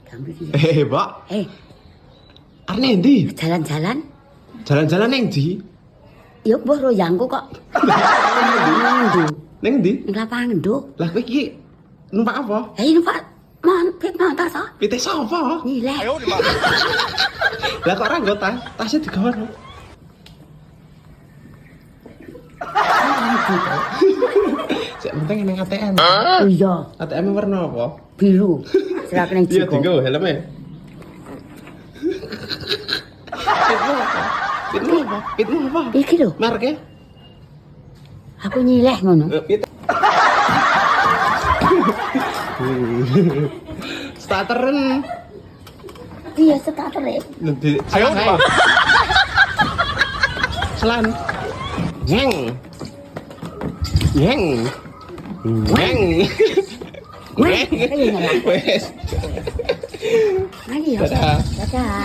Mbak. Arep endi? Jalan-jalan. Jalan-jalan ning ndi? Ya mbah royangku kok. Ning ndi? Ning lapangan nduk. Lah kowe iki numpak apa? Numpak pit motor to. Pite sapa? Nileh. Lah kok ora nggo tas? Tasnya digawa lho. Sik penting nang ATM. Oh iya, ATM warna apa? biru. Serap ning Iya jiko. dienggo helme. Pitmu apa? Iki lho, Merke? aku nyileh ngono. Pit. Starteren. Iya, starter e. Ayo, Pak. Selan. Jeng. Jeng. Jeng. Wes. Ayo. Dadah. Dadah.